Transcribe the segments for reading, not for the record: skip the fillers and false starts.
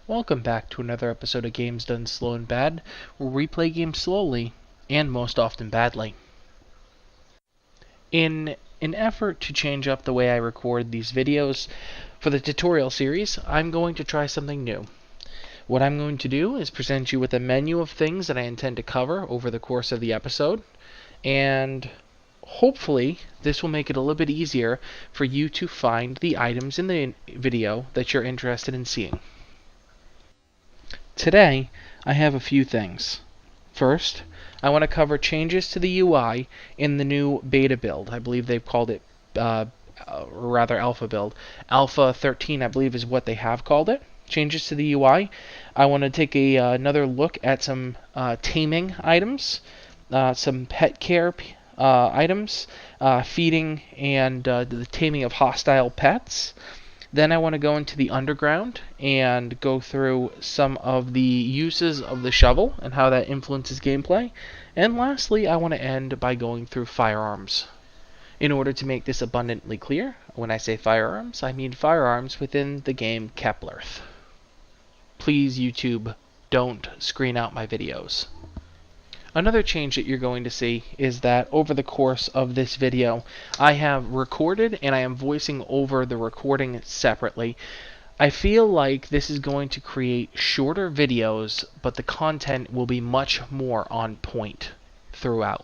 Welcome back to another episode of Games Done Slow and Bad, where we play games slowly, and most often badly. In an effort to change up the way I record these videos for the tutorial series, I'm going to try something new. What I'm going to do is present you with a menu of things that I intend to cover over the course of the episode, and hopefully this will make it a little bit easier for you to find the items in the video that you're interested in seeing. Today, I have a few things. First, I want to cover changes to the UI in the new beta build. I believe they've called it, rather alpha build. Alpha 13, I believe, is what they have called it. Changes to the UI. I want to take another look at some taming items, some pet care items, feeding, and the taming of hostile pets. Then I want to go into the Underground and go through some of the uses of the shovel and how that influences gameplay. And lastly, I want to end by going through Firearms. In order to make this abundantly clear, when I say Firearms, I mean firearms within the game Keplerth. Please, YouTube, don't screen out my videos. Another change that you're going to see is that over the course of this video, I have recorded and I am voicing over the recording separately. I feel like this is going to create shorter videos, but the content will be much more on point throughout.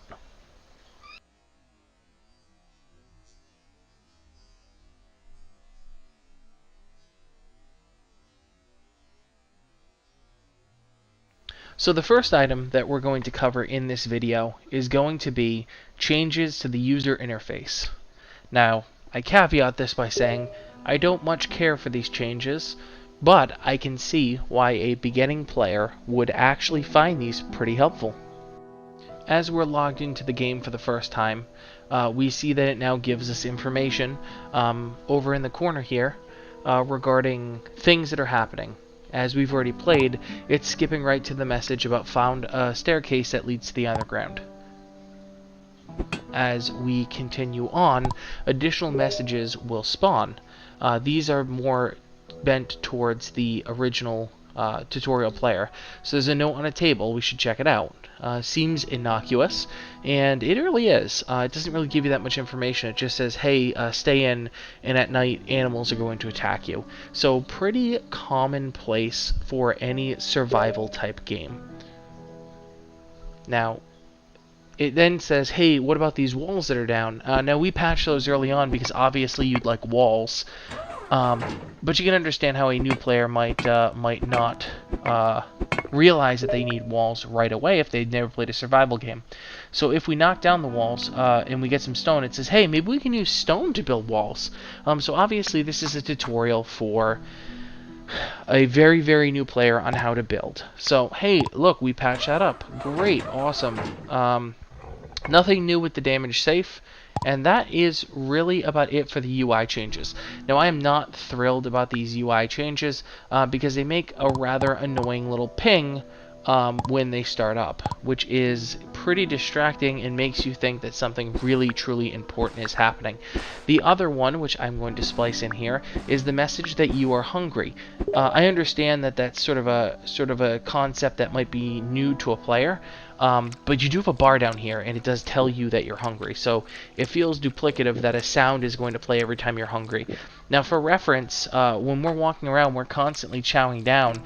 So the first item that we're going to cover in this video is going to be changes to the user interface. Now, I caveat this by saying I don't much care for these changes, but I can see why a beginning player would actually find these pretty helpful. As we're logged into the game for the first time, we see that it now gives us information over in the corner here regarding things that are happening. As we've already played, it's skipping right to the message about found a staircase that leads to the underground. As we continue on, additional messages will spawn. These are more bent towards the original tutorial player. So there's a note on a table, we should check it out. Seems innocuous, and it really is. It doesn't really give you that much information. It just says, hey, stay in, and at night animals are going to attack you. So pretty commonplace for any survival type game. Now, it then says, hey, what about these walls that are down? Now, we patched those early on because obviously you'd like walls. But you can understand how a new player might not realize that they need walls right away if they've never played a survival game. So if we knock down the walls and we get some stone, it says, hey, maybe we can use stone to build walls. So obviously this is a tutorial for a very, very new player on how to build. So, hey, look, we patched that up. Great, awesome. Nothing new with the damage safe. And that is really about it for the UI changes. Now, I am not thrilled about these UI changes because they make a rather annoying little ping when they start up, which is pretty distracting and makes you think that something really, truly important is happening. The other one, which I'm going to splice in here, is the message that you are hungry. I understand that that's sort of a concept that might be new to a player. But you do have a bar down here, and it does tell you that you're hungry. So it feels duplicative that a sound is going to play every time you're hungry. Now, for reference, when we're walking around, we're constantly chowing down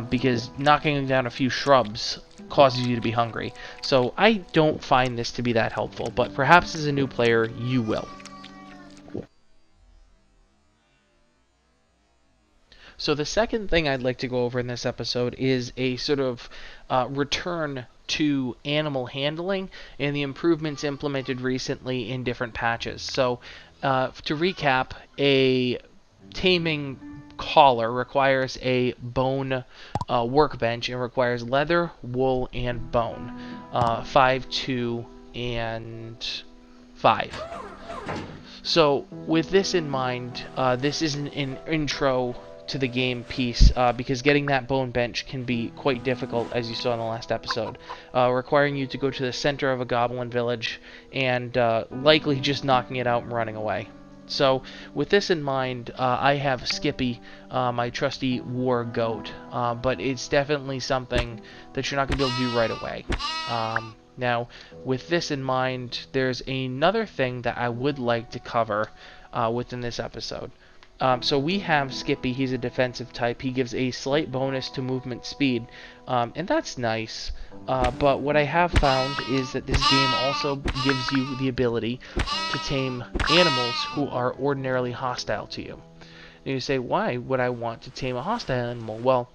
because knocking down a few shrubs causes you to be hungry. So I don't find this to be that helpful, but perhaps as a new player, you will. So the second thing I'd like to go over in this episode is a sort of return to animal handling and the improvements implemented recently in different patches. So to recap, a taming collar requires a bone workbench and requires leather, wool, and bone. 5, 2, and 5. So with this in mind, this isn't an intro to the game piece because getting that bone bench can be quite difficult, as you saw in the last episode, requiring you to go to the center of a goblin village and likely just knocking it out and running away. So with this in mind, I have Skippy, my trusty war goat, but it's definitely something that you're not going to be able to do right away. Now, with this in mind, there's another thing that I would like to cover within this episode. So we have Skippy. He's a defensive type. He gives a slight bonus to movement speed, and that's nice. But what I have found is that this game also gives you the ability to tame animals who are ordinarily hostile to you. And you say, why would I want to tame a hostile animal? Well,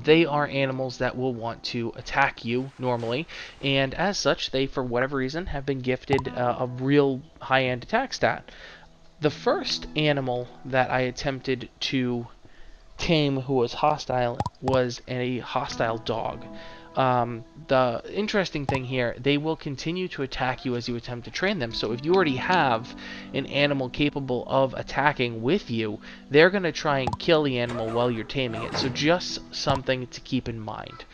they are animals that will want to attack you normally, and as such, they, for whatever reason, have been gifted a real high-end attack stat. The first animal that I attempted to tame who was hostile was a hostile dog. The interesting thing here, they will continue to attack you as you attempt to train them. So if you already have an animal capable of attacking with you, they're going to try and kill the animal while you're taming it. So just something to keep in mind.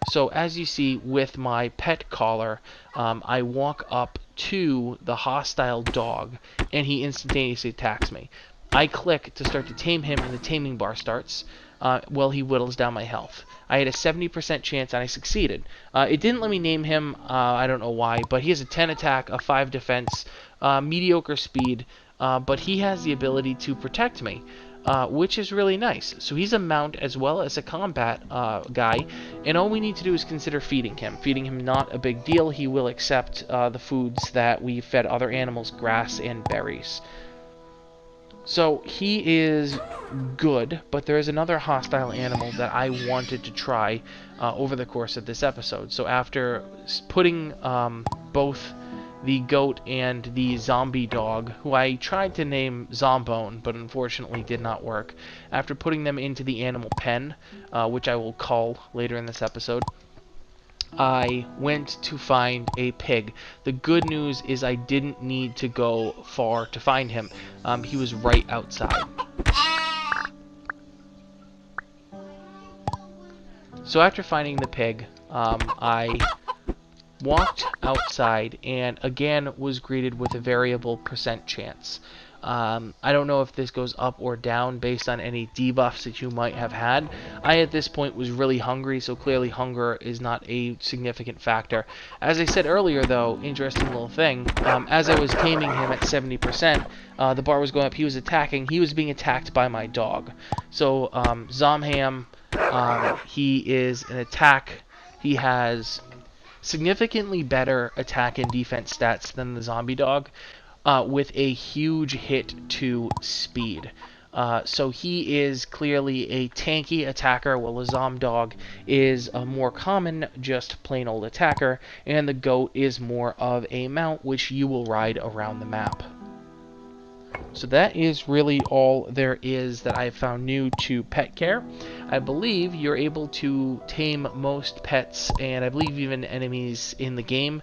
So as you see with my pet collar, I walk up to the hostile dog and he instantaneously attacks me. I click to start to tame him and the taming bar starts while he whittles down my health. I had a 70% chance and I succeeded. It didn't let me name him, I don't know why, but he has a 10 attack, a 5 defense, mediocre speed, but he has the ability to protect me. Which is really nice. So he's a mount as well as a combat guy, and all we need to do is consider feeding him. Feeding him not a big deal. He will accept the foods that we fed other animals, grass and berries. So he is good, but there is another hostile animal that I wanted to try over the course of this episode. So after putting both the goat and the zombie dog, who I tried to name Zombone, but unfortunately did not work. After putting them into the animal pen, which I will call later in this episode, I went to find a pig. The good news is I didn't need to go far to find him. He was right outside. So after finding the pig, I walked outside and again was greeted with a variable % chance. I don't know if this goes up or down based on any debuffs that you might have had. I at this point was really hungry, so clearly hunger is not a significant factor. As I said earlier though, interesting little thing, as I was taming him at 70%, the bar was going up, he was attacking, he was being attacked by my dog. So Zomham, he is an attack, he has significantly better attack and defense stats than the zombie dog, with a huge hit to speed. So he is clearly a tanky attacker, while the zom dog is a more common, just plain old attacker, and the goat is more of a mount which you will ride around the map. So that is really all there is that I found new to pet care. I believe you're able to tame most pets, and I believe even enemies in the game.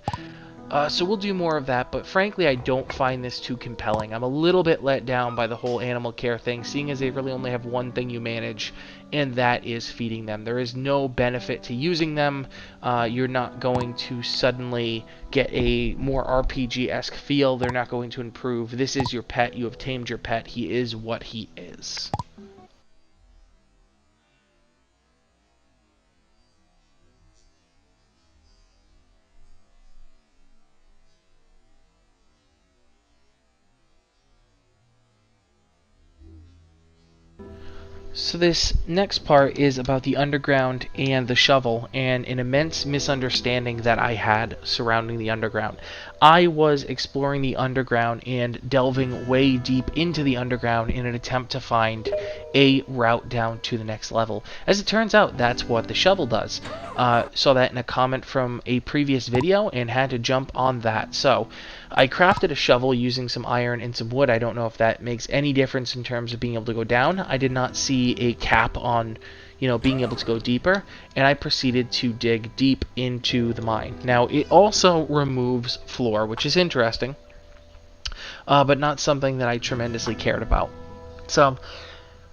So we'll do more of that, but frankly I don't find this too compelling. I'm a little bit let down by the whole animal care thing, seeing as they really only have one thing you manage, and that is feeding them. There is no benefit to using them. You're not going to suddenly get a more RPG-esque feel. They're not going to improve. This is your pet. You have tamed your pet. He is what he is. So this next part is about the Underground and the shovel, and an immense misunderstanding that I had surrounding the Underground. I was exploring the Underground and delving way deep into the Underground in an attempt to find a route down to the next level. As it turns out, that's what the shovel does. Saw that in a comment from a previous video and had to jump on that. So I crafted a shovel using some iron and some wood. I don't know if that makes any difference in terms of being able to go down. I did not see a cap on, being able to go deeper, and I proceeded to dig deep into the mine. Now, it also removes floor, which is interesting, but not something that I tremendously cared about. So,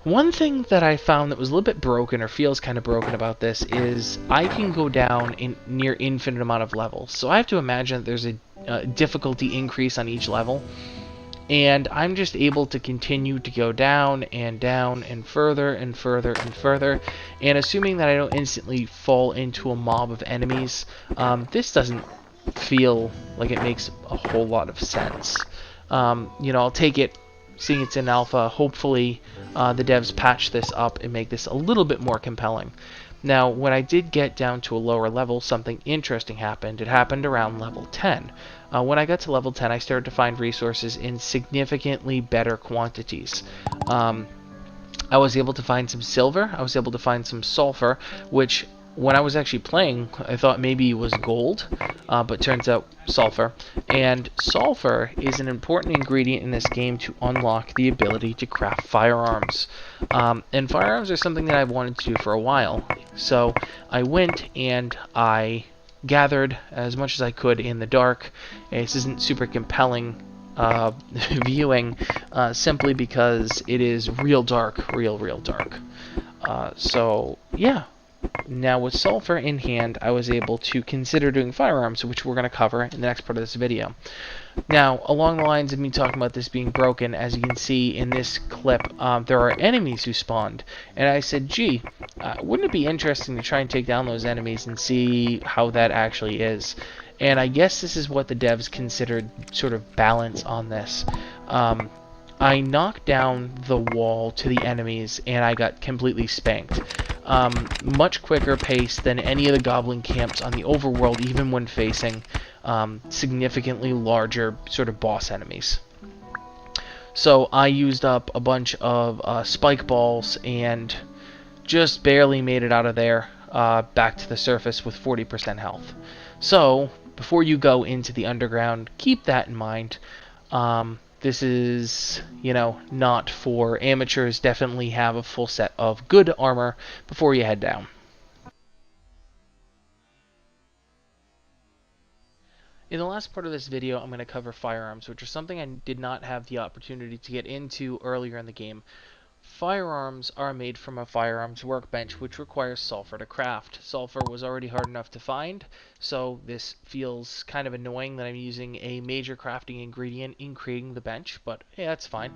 one thing that I found that was a little bit broken, or feels kind of broken about this, is I can go down in near infinite amount of levels. So I have to imagine that there's a difficulty increase on each level. And I'm just able to continue to go down and down and further and further and further. And assuming that I don't instantly fall into a mob of enemies, this doesn't feel like it makes a whole lot of sense. You know, I'll take it, seeing it's in alpha. Hopefully the devs patch this up and make this a little bit more compelling. Now, when I did get down to a lower level, something interesting happened. It happened around level 10. When I got to level 10, I started to find resources in significantly better quantities. I was able to find some silver, I was able to find some sulfur, which when I was actually playing, I thought maybe it was gold, but turns out sulfur. And sulfur is an important ingredient in this game to unlock the ability to craft firearms. And firearms are something that I've wanted to do for a while. So I went and I gathered as much as I could in the dark. This isn't super compelling viewing, simply because it is real dark, real dark. So yeah. Now with sulfur in hand, I was able to consider doing firearms, which we're going to cover in the next part of this video. Now, along the lines of me talking about this being broken, as you can see in this clip, there are enemies who spawned. And I said, gee, wouldn't it be interesting to try and take down those enemies and see how that actually is? And I guess this is what the devs considered sort of balance on this. I knocked down the wall to the enemies, and I got completely spanked. Much quicker pace than any of the goblin camps on the overworld, even when facing significantly larger sort of boss enemies. So I used up a bunch of spike balls and just barely made it out of there back to the surface with 40% health. So before you go into the underground, keep that in mind. This is, you know, not for amateurs. Definitely have a full set of good armor before you head down. In the last part of this video, I'm going to cover firearms, which is something I did not have the opportunity to get into earlier in the game. Firearms are made from a firearms workbench, which requires sulfur to craft. Sulfur was already hard enough to find, so this feels kind of annoying that I'm using a major crafting ingredient in creating the bench, but hey, that's fine.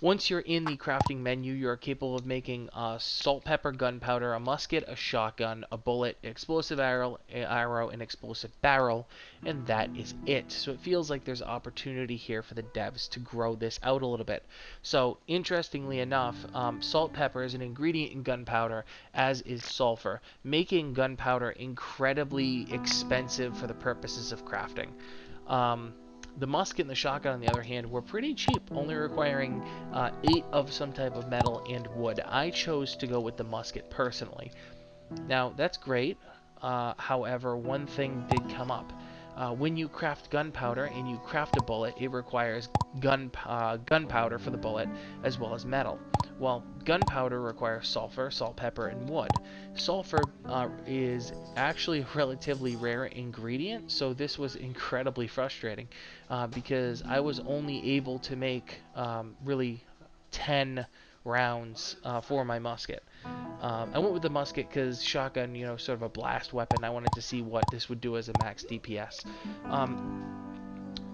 Once you're in the crafting menu, you're capable of making salt, pepper, gunpowder, a musket, a shotgun, a bullet, explosive arrow, an explosive barrel, and that is it. So it feels like there's opportunity here for the devs to grow this out a little bit. So interestingly enough, salt, pepper is an ingredient in gunpowder, as is sulfur, making gunpowder incredibly expensive for the purposes of crafting. The musket and the shotgun, on the other hand, were pretty cheap, only requiring 8 of some type of metal and wood. I chose to go with the musket personally. Now, that's great. However, one thing did come up. When you craft gunpowder and you craft a bullet, it requires gunpowder for the bullet as well as metal. Well, gunpowder requires sulfur, salt, pepper, and wood. Sulfur is actually a relatively rare ingredient, so this was incredibly frustrating because I was only able to make really 10 rounds for my musket. I went with the musket because shotgun, you know, sort of a blast weapon. I wanted to see what this would do as a max DPS.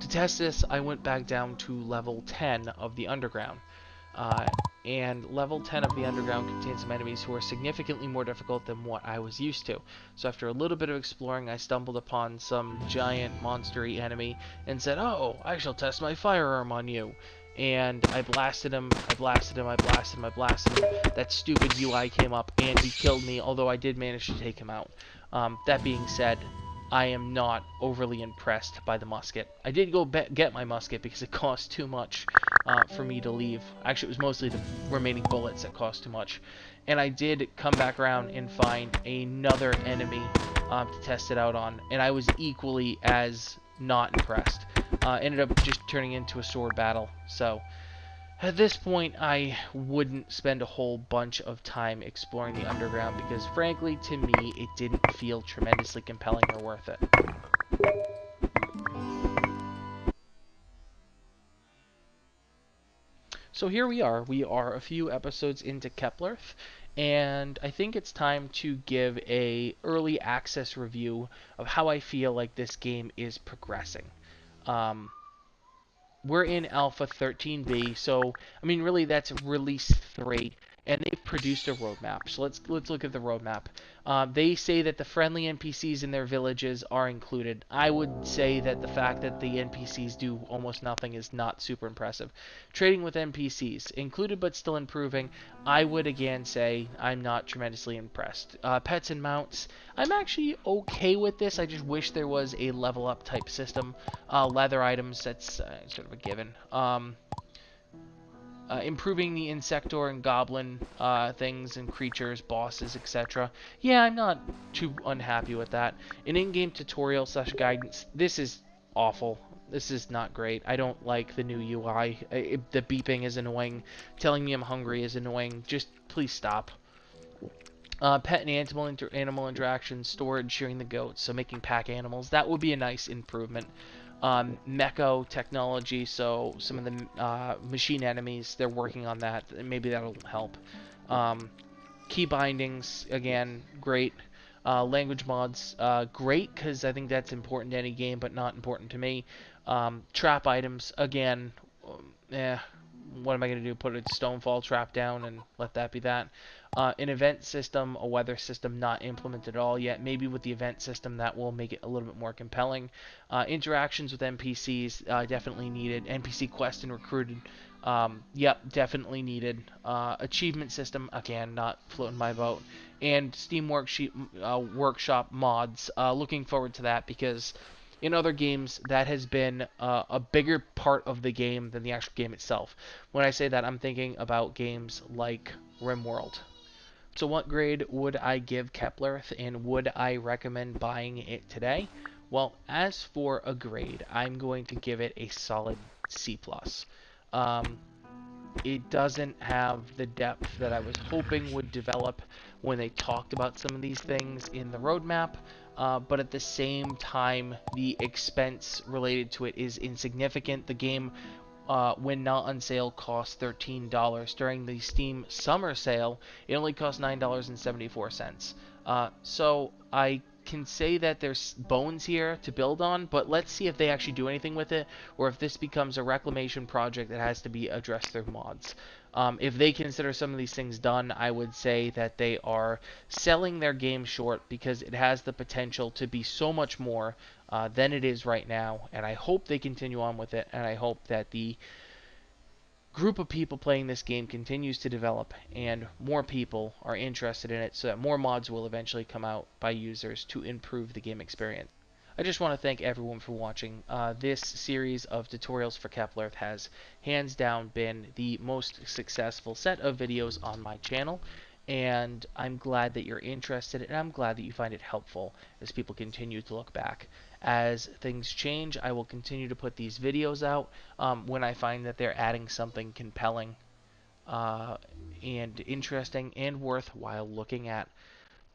To test this, I went back down to level 10 of the Underground. And level 10 of the Underground contains some enemies who are significantly more difficult than what I was used to. So after a little bit of exploring, I stumbled upon some giant monster-y enemy and said, oh, I shall test my firearm on you. And I blasted him, I blasted him, I blasted him, I blasted him. That stupid UI came up and he killed me, although I did manage to take him out. That being said, I am not overly impressed by the musket. I did go get my musket because it cost too much for me to leave. Actually, it was mostly the remaining bullets that cost too much. And I did come back around and find another enemy to test it out on, and I was equally as not impressed. Ended up just turning into a sword battle. So at this point, I wouldn't spend a whole bunch of time exploring the Underground because, frankly, to me, it didn't feel tremendously compelling or worth it. So here we are. We are a few episodes into Keplerth, and I think it's time to give a early access review of how I feel like this game is progressing. we're in Alpha 13B, so I mean, really, that's release 3, and they've produced a roadmap. So let's look at the roadmap. They say that the friendly NPCs in their villages are included. I would say that the fact that the NPCs do almost nothing is not super impressive. Trading with NPCs included, but still improving. I would again say I'm not tremendously impressed. Pets and mounts. I'm actually okay with this. I just wish there was a level up type system. Leather items, that's sort of a given. Improving the insector and goblin things and creatures, bosses, etc. Yeah, I'm not too unhappy with that. An in-game tutorial / guidance. This is awful. This is not great. I don't like the new UI. The beeping is annoying. Telling me I'm hungry is annoying. Just please stop. Pet and animal interaction, storage, shearing the goats, so making pack animals. That would be a nice improvement. Mecho technology, so some of the machine enemies, they're working on that. Maybe that'll help. Key bindings, again, great. Language mods, great, because I think that's important to any game, but not important to me. Trap items, again, what am I going to do? Put a stonefall trap down and let that be that. An event system, a weather system, not implemented at all yet. Maybe with the event system that will make it a little bit more compelling. Interactions with NPCs, definitely needed. NPC quest and recruited, yep, definitely needed. Achievement system, again, not floating my boat. And Steam Workshop mods, looking forward to that because in other games, that has been a bigger part of the game than the actual game itself. When I say that, I'm thinking about games like RimWorld. So what grade would I give Keplerth, and would I recommend buying it today? Well, as for a grade, I'm going to give it a solid C+. It doesn't have the depth that I was hoping would develop when they talked about some of these things in the roadmap, but at the same time, the expense related to it is insignificant. The game, when not on sale, costs $13. During the Steam summer sale, it only costs $9.74. So I can say that there's bones here to build on, but let's see if they actually do anything with it, or if this becomes a reclamation project that has to be addressed through mods. If they consider some of these things done, I would say that they are selling their game short because it has the potential to be so much more than it is right now, and I hope they continue on with it, and I hope that the group of people playing this game continues to develop and more people are interested in it so that more mods will eventually come out by users to improve the game experience. I just want to thank everyone for watching. This series of tutorials for Keplerth has hands down been the most successful set of videos on my channel, and I'm glad that you're interested, and I'm glad that you find it helpful as people continue to look back. As things change, I will continue to put these videos out when I find that they're adding something compelling and interesting and worthwhile looking at.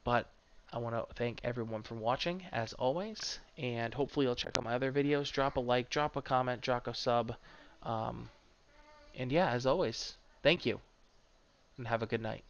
But I want to thank everyone for watching, as always, and hopefully you'll check out my other videos. Drop a like, drop a comment, drop a sub, and yeah, as always, thank you, and have a good night.